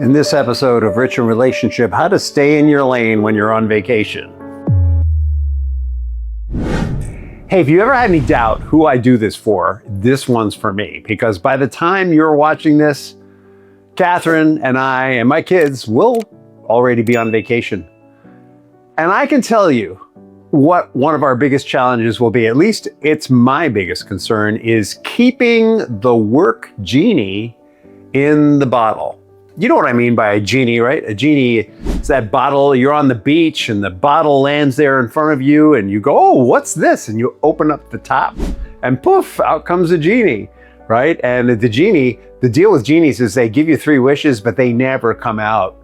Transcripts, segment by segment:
In this episode of Rich in Relationship, how to stay in your lane when you're on vacation. Hey, if you ever had any doubt who I do this for, this one's for me. Because by the time you're watching this, Catherine and I and my kids will already be on vacation. And I can tell you what one of our biggest challenges will be, at least it's my biggest concern, is keeping the work genie in the bottle. You know what I mean by a genie, right? A genie is that bottle, you're on the beach and the bottle lands there in front of you and you go, oh, what's this? And you open up the top and poof, out comes a genie, right? And the genie, the deal with genies is they give you 3 wishes, but they never come out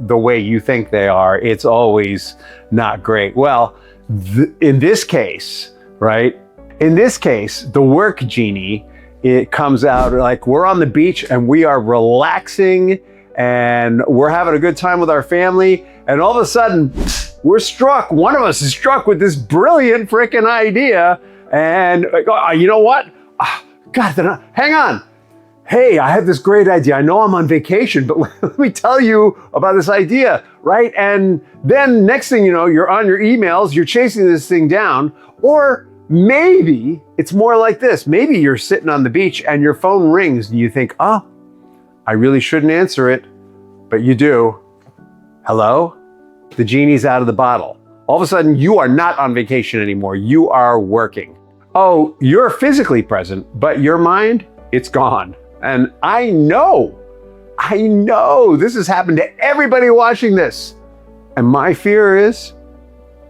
the way you think they are. It's always not great. Well, in this case, right? In this case, the work genie, it comes out like we're on the beach and we are relaxing and we're having a good time with our family. And all of a sudden, we're struck. One of us is struck with this brilliant freaking idea. And you know what? God, hang on. Hey, I have this great idea. I know I'm on vacation, but let me tell you about this idea, right? And then next thing you know, you're on your emails, you're chasing this thing down. Or maybe it's more like this. Maybe you're sitting on the beach and your phone rings and you think, oh, I really shouldn't answer it, but you do. Hello? The genie's out of the bottle. All of a sudden, you are not on vacation anymore. You are working. Oh, you're physically present, but your mind, it's gone. And I know this has happened to everybody watching this. And my fear is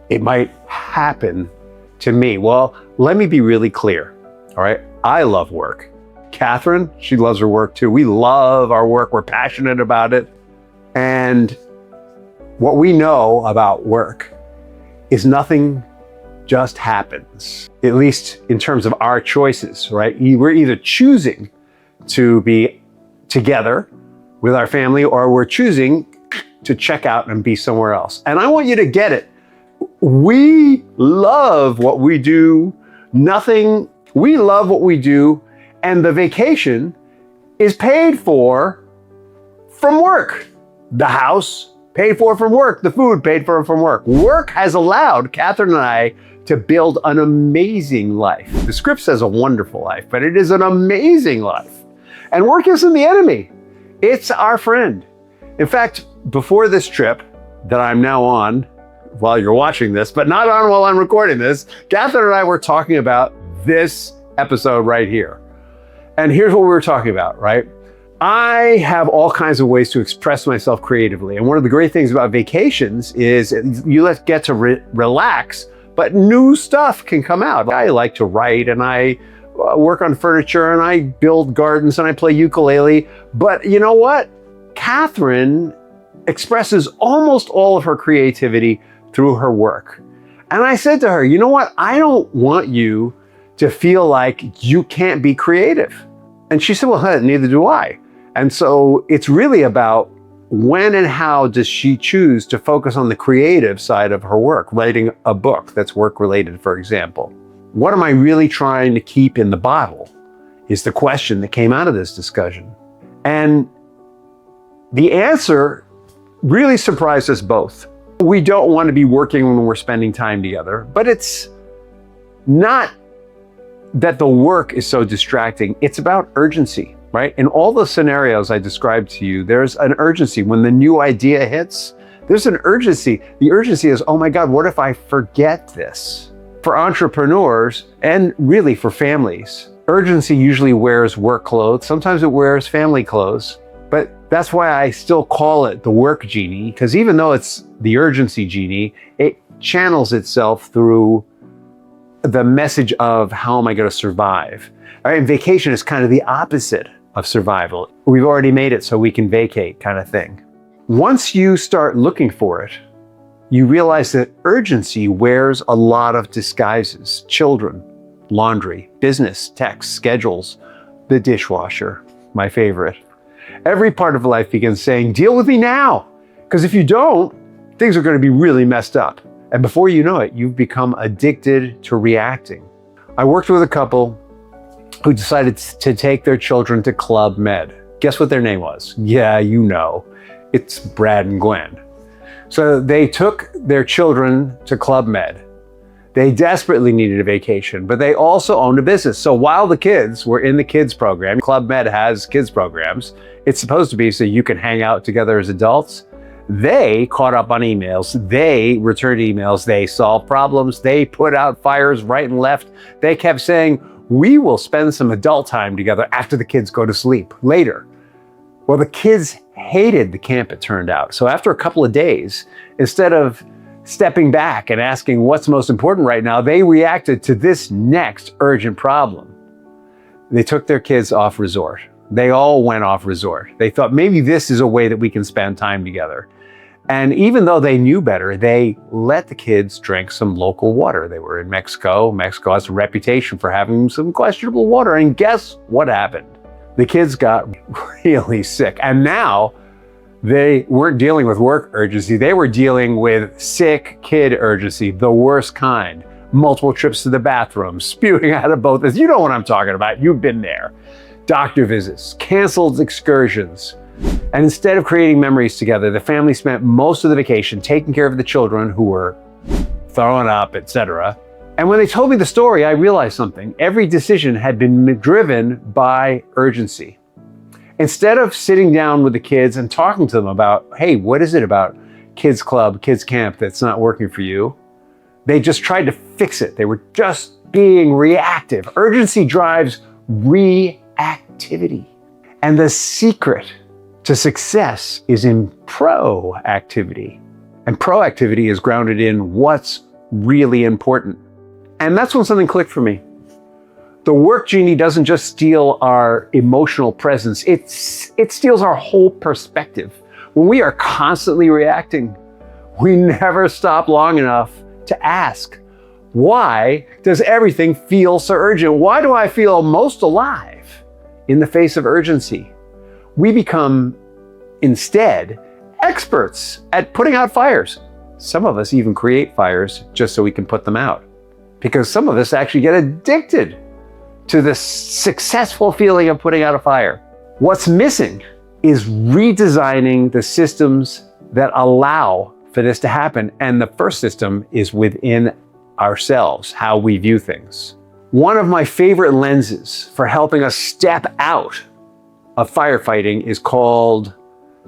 it might happen to me. Well, let me be really clear, all right? I love work. Catherine, she loves her work too. We love our work. We're passionate about it. And what we know about work is nothing just happens, at least in terms of our choices, right? We're either choosing to be together with our family or we're choosing to check out and be somewhere else. And I want you to get it. We love what we do. We love what we do. And the vacation is paid for from work. The house paid for from work. The food paid for from work. Work has allowed Catherine and I to build an amazing life. The script says a wonderful life, but it is an amazing life. And work isn't the enemy. It's our friend. In fact, before this trip that I'm now on, while you're watching this, but not on while I'm recording this, Catherine and I were talking about this episode right here. And here's what we were talking about, right? I have all kinds of ways to express myself creatively. And one of the great things about vacations is you get to relax, but new stuff can come out. I like to write and I work on furniture and I build gardens and I play ukulele. But you know what? Catherine expresses almost all of her creativity through her work. And I said to her, you know what? I don't want you to feel like you can't be creative. And she said, well, neither do I. And so it's really about when and how does she choose to focus on the creative side of her work, writing a book that's work-related, for example. What am I really trying to keep in the bottle is the question that came out of this discussion. And the answer really surprised us both. We don't want to be working when we're spending time together, but it's not that the work is so distracting. It's about urgency, right? In all the scenarios I described to you, there's an urgency. When the new idea hits, there's an urgency. The urgency is, oh my God, what if I forget this? For entrepreneurs and really for families, urgency usually wears work clothes. Sometimes it wears family clothes, but that's why I still call it the work genie, because even though it's the urgency genie, it channels itself through the message of how am I going to survive? All right, and vacation is kind of the opposite of survival. We've already made it so we can vacate kind of thing. Once you start looking for it, you realize that urgency wears a lot of disguises. Children, laundry, business, text, schedules, the dishwasher, my favorite. Every part of life begins saying, deal with me now. Because if you don't, things are going to be really messed up. And before you know it, you've become addicted to reacting. I worked with a couple who decided to take their children to Club Med. Guess what their name was? Yeah, you know. It's Brad and Gwen. So they took their children to Club Med. They desperately needed a vacation, but they also owned a business. So while the kids were in the kids program, Club Med has kids programs, it's supposed to be so you can hang out together as adults. They caught up on emails, they returned emails, they solved problems, they put out fires right and left. They kept saying, we will spend some adult time together after the kids go to sleep later. Well, the kids hated the camp, it turned out. So after a couple of days, instead of stepping back and asking what's most important right now, they reacted to this next urgent problem. They took their kids off resort. They all went off resort. They thought maybe this is a way that we can spend time together. And even though they knew better, they let the kids drink some local water. They were in Mexico. Mexico has a reputation for having some questionable water. And guess what happened? The kids got really sick. And now they weren't dealing with work urgency. They were dealing with sick kid urgency, the worst kind. Multiple trips to the bathroom, spewing out of both. You know what I'm talking about. You've been there. Doctor visits, canceled excursions. And instead of creating memories together, the family spent most of the vacation taking care of the children who were throwing up, etc. And when they told me the story, I realized something. Every decision had been driven by urgency. Instead of sitting down with the kids and talking to them about, hey, what is it about kids club, kids camp that's not working for you? They just tried to fix it. They were just being reactive. Urgency drives reactivity. And the secret to success is in proactivity. And proactivity is grounded in what's really important. And that's when something clicked for me. The work genie doesn't just steal our emotional presence, it steals our whole perspective. When we are constantly reacting, we never stop long enough to ask, why does everything feel so urgent? Why do I feel most alive in the face of urgency? We become, instead, experts at putting out fires. Some of us even create fires just so we can put them out. Because some of us actually get addicted to the successful feeling of putting out a fire. What's missing is redesigning the systems that allow for this to happen. And the first system is within ourselves, how we view things. One of my favorite lenses for helping us step out of firefighting is called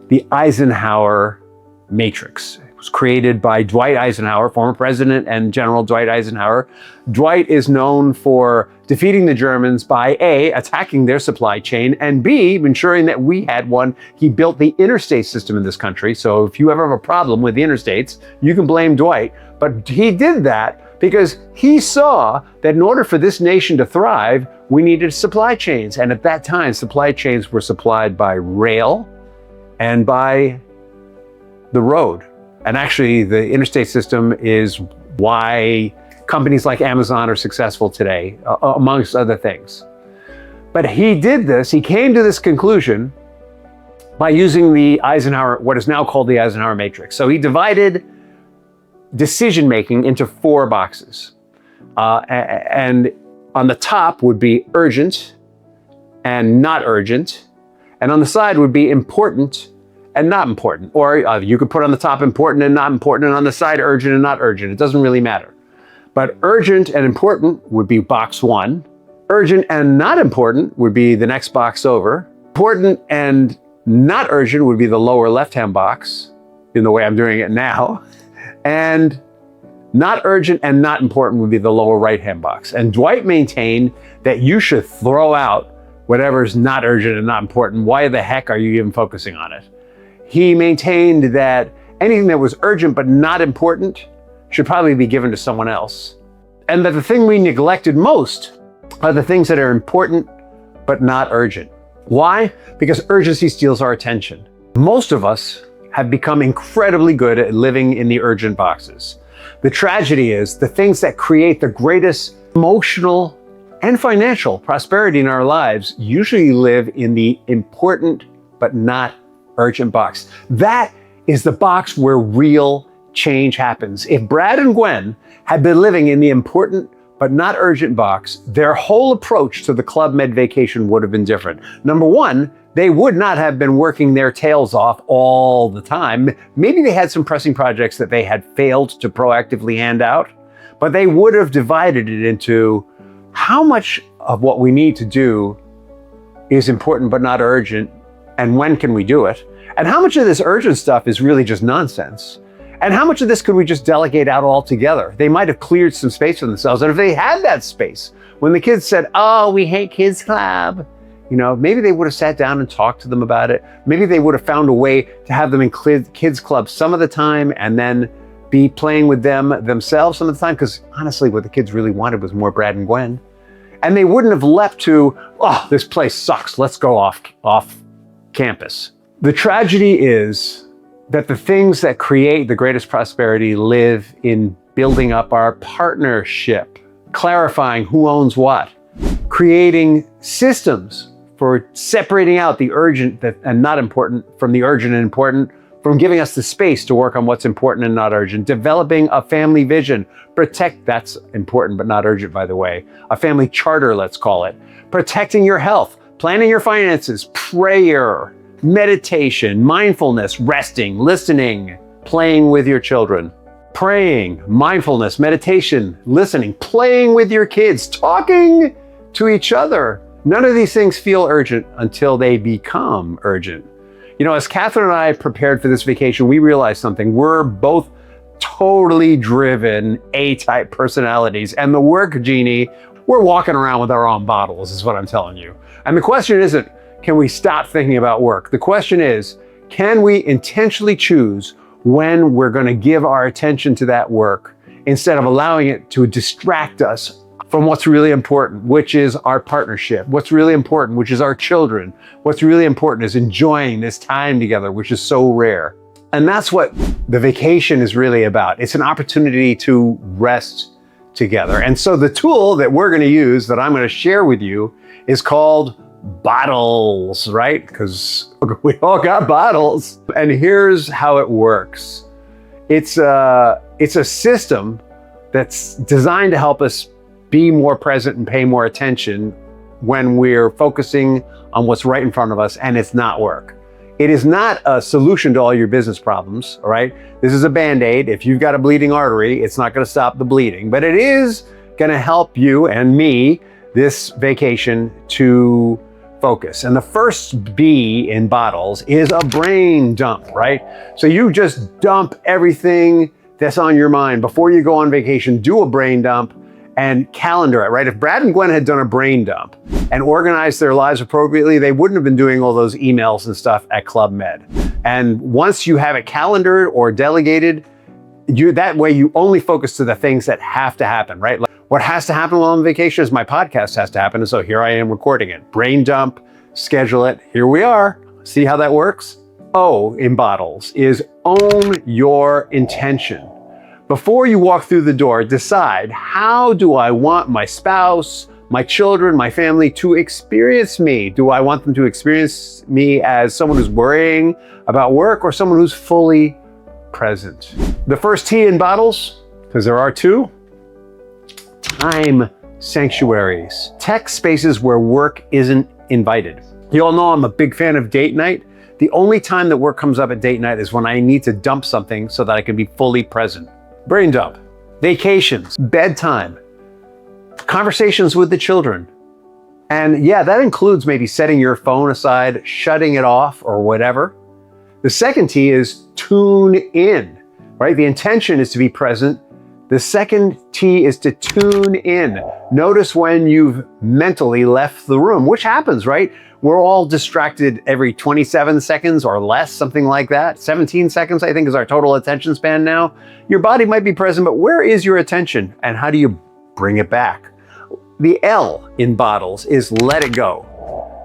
the Eisenhower Matrix. It was created by Dwight Eisenhower, former president and General Dwight Eisenhower. Dwight is known for defeating the Germans by A, attacking their supply chain, and B, ensuring that we had one. He built the interstate system in this country. So if you ever have a problem with the interstates, you can blame Dwight. But he did that because he saw that in order for this nation to thrive, we needed supply chains. And at that time, supply chains were supplied by rail and by the road. And actually, the interstate system is why companies like Amazon are successful today, amongst other things. But he did this, he came to this conclusion by using the Eisenhower, what is now called the Eisenhower Matrix. So he divided decision-making into 4 boxes. And on the top would be urgent and not urgent. And on the side would be important and not important. Or you could put on the top important and not important, and on the side urgent and not urgent. It doesn't really matter. But urgent and important would be box 1. Urgent and not important would be the next box over. Important and not urgent would be the lower left-hand box, in the way I'm doing it now. And not urgent and not important would be the lower right-hand box. And Dwight maintained that you should throw out whatever's not urgent and not important. Why the heck are you even focusing on it? He maintained that anything that was urgent but not important should probably be given to someone else. And that the thing we neglected most are the things that are important but not urgent. Why? Because urgency steals our attention. Most of us have become incredibly good at living in the urgent boxes. The tragedy is the things that create the greatest emotional and financial prosperity in our lives usually live in the important but not urgent box. That is the box where real change happens. If Brad and Gwen had been living in the important but not urgent box, their whole approach to the Club Med vacation would have been different. Number one, they would not have been working their tails off all the time. Maybe they had some pressing projects that they had failed to proactively hand out, but they would have divided it into how much of what we need to do is important but not urgent, and when can we do it? And how much of this urgent stuff is really just nonsense? And how much of this could we just delegate out altogether? They might have cleared some space for themselves. And if they had that space, when the kids said, oh, we hate kids club, maybe they would have sat down and talked to them about it. Maybe they would have found a way to have them in kids club some of the time and then be playing with them themselves some of the time. Because honestly, what the kids really wanted was more Brad and Gwen. And they wouldn't have leapt to, oh, this place sucks, let's go off campus. The tragedy is that the things that create the greatest prosperity live in building up our partnership, clarifying who owns what, creating systems for separating out the urgent and not important from the urgent and important, from giving us the space to work on what's important and not urgent, developing a family vision, that's important but not urgent, by the way, a family charter, let's call it, protecting your health, planning your finances, prayer, meditation, mindfulness, resting, listening, playing with your children, praying, mindfulness, meditation, listening, playing with your kids, talking to each other. None of these things feel urgent until they become urgent. As Catherine and I prepared for this vacation, we realized something. We're both totally driven A-type personalities, and the work genie, we're walking around with our own bottles, is what I'm telling you. And the question isn't, can we stop thinking about work? The question is, can we intentionally choose when we're going to give our attention to that work instead of allowing it to distract us from what's really important, which is our partnership, what's really important, which is our children, what's really important is enjoying this time together, which is so rare. And that's what the vacation is really about. It's an opportunity to rest together. And so the tool that we're going to use, that I'm going to share with you, is called bottles, right? Because we all got bottles. And here's how it works. It's a system that's designed to help us be more present and pay more attention when we're focusing on what's right in front of us and it's not work. It is not a solution to all your business problems, all right? This is a Band-Aid. If you've got a bleeding artery, it's not going to stop the bleeding, but it is going to help you and me this vacation to focus. And the first B in bottles is a brain dump, right? So you just dump everything that's on your mind. Before you go on vacation, do a brain dump and calendar it, right? If Brad and Gwen had done a brain dump and organized their lives appropriately, they wouldn't have been doing all those emails and stuff at Club Med. And once you have it calendared or delegated, that way you only focus to the things that have to happen, right? Like what has to happen while I'm on vacation is my podcast has to happen. And so here I am recording it. Brain dump, schedule it. Here we are. See how that works? O in bottles is own your intention. Before you walk through the door, decide, how do I want my spouse, my children, my family to experience me? Do I want them to experience me as someone who's worrying about work or someone who's fully present? The first T in bottles, because there are two, time sanctuaries. Tech spaces where work isn't invited. You all know I'm a big fan of date night. The only time that work comes up at date night is when I need to dump something so that I can be fully present. Brain dump, vacations, bedtime, conversations with the children. And yeah, that includes maybe setting your phone aside, shutting it off or whatever. The second T is tune in, right? The intention is to be present. The second T is to tune in. Notice when you've mentally left the room, which happens, right? We're all distracted every 27 seconds or less, something like that. 17 seconds, I think, is our total attention span now. Your body might be present, but where is your attention and how do you bring it back? The L in bottles is let it go.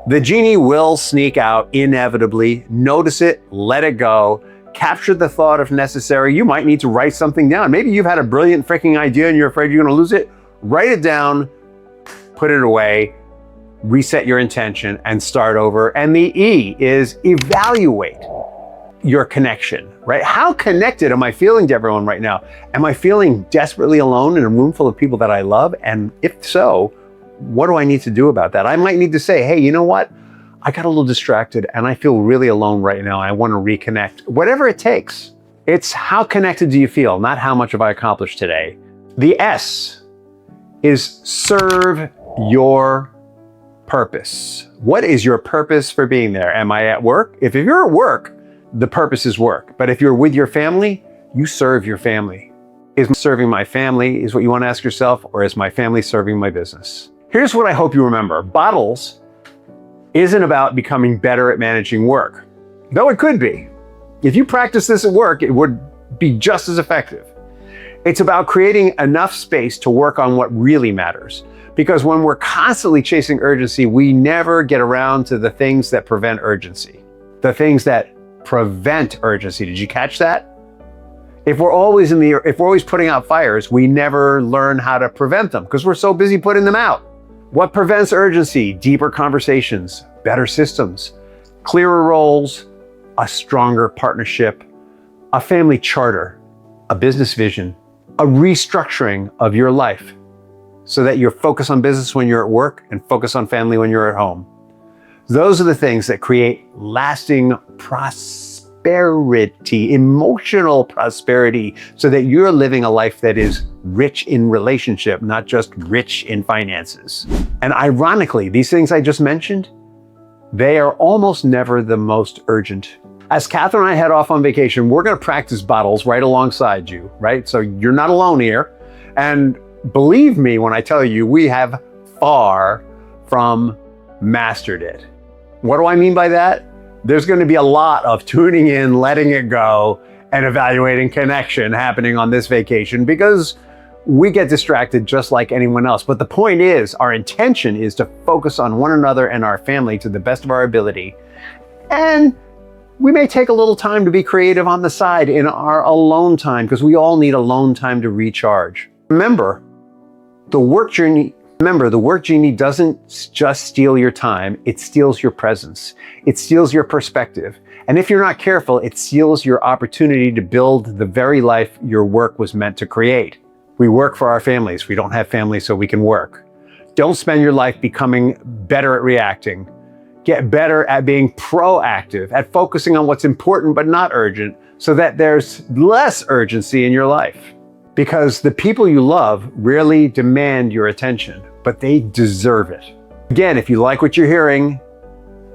The genie will sneak out inevitably. Notice it, let it go. Capture the thought if necessary. You might need to write something down. Maybe you've had a brilliant freaking idea and you're afraid you're gonna lose it. Write it down, put it away, reset your intention and start over. And the E is evaluate your connection, right? How connected am I feeling to everyone right now? Am I feeling desperately alone in a room full of people that I love? And if so, what do I need to do about that? I might need to say, hey, you know what? I got a little distracted and I feel really alone right now. I want to reconnect, whatever it takes. It's how connected do you feel, not how much have I accomplished today. The S is serve your purpose. What is your purpose for being there? Am I at work? If you're at work, the purpose is work. But if you're with your family, you serve your family. Is serving my family is what you want to ask yourself, or is my family serving my business? Here's what I hope you remember. Bottles isn't about becoming better at managing work, though it could be. If you practice this at work, it would be just as effective. It's about creating enough space to work on what really matters. Because when we're constantly chasing urgency, we never get around to the things that prevent urgency. The things that prevent urgency. Did you catch that? If we're always putting out fires, we never learn how to prevent them because we're so busy putting them out. What prevents urgency? Deeper conversations, better systems, clearer roles, a stronger partnership, a family charter, a business vision, a restructuring of your life so that you're focused on business when you're at work and focus on family when you're at home. Those are the things that create lasting prosperity, emotional prosperity, so that you're living a life that is rich in relationship, not just rich in finances. And ironically, these things I just mentioned, they are almost never the most urgent. As Catherine and I head off on vacation, we're going to practice bottles right alongside you, right? So you're not alone here. And believe me when I tell you, we have far from mastered it. What do I mean by that? There's going to be a lot of tuning in, letting it go, and evaluating connection happening on this vacation because we get distracted just like anyone else. But the point is, our intention is to focus on one another and our family to the best of our ability. And we may take a little time to be creative on the side in our alone time because we all need alone time to recharge. Remember, the work Genie doesn't just steal your time, it steals your presence. It steals your perspective. And if you're not careful, it steals your opportunity to build the very life your work was meant to create. We work for our families. We don't have families so we can work. Don't spend your life becoming better at reacting. Get better at being proactive, at focusing on what's important but not urgent, so that there's less urgency in your life. Because the people you love rarely demand your attention, but they deserve it. Again, if you like what you're hearing,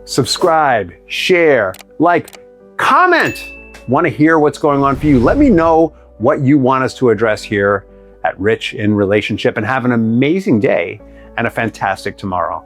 subscribe, share, like, comment. Want to hear what's going on for you? Let me know what you want us to address here at Rich in Relationship, and have an amazing day and a fantastic tomorrow.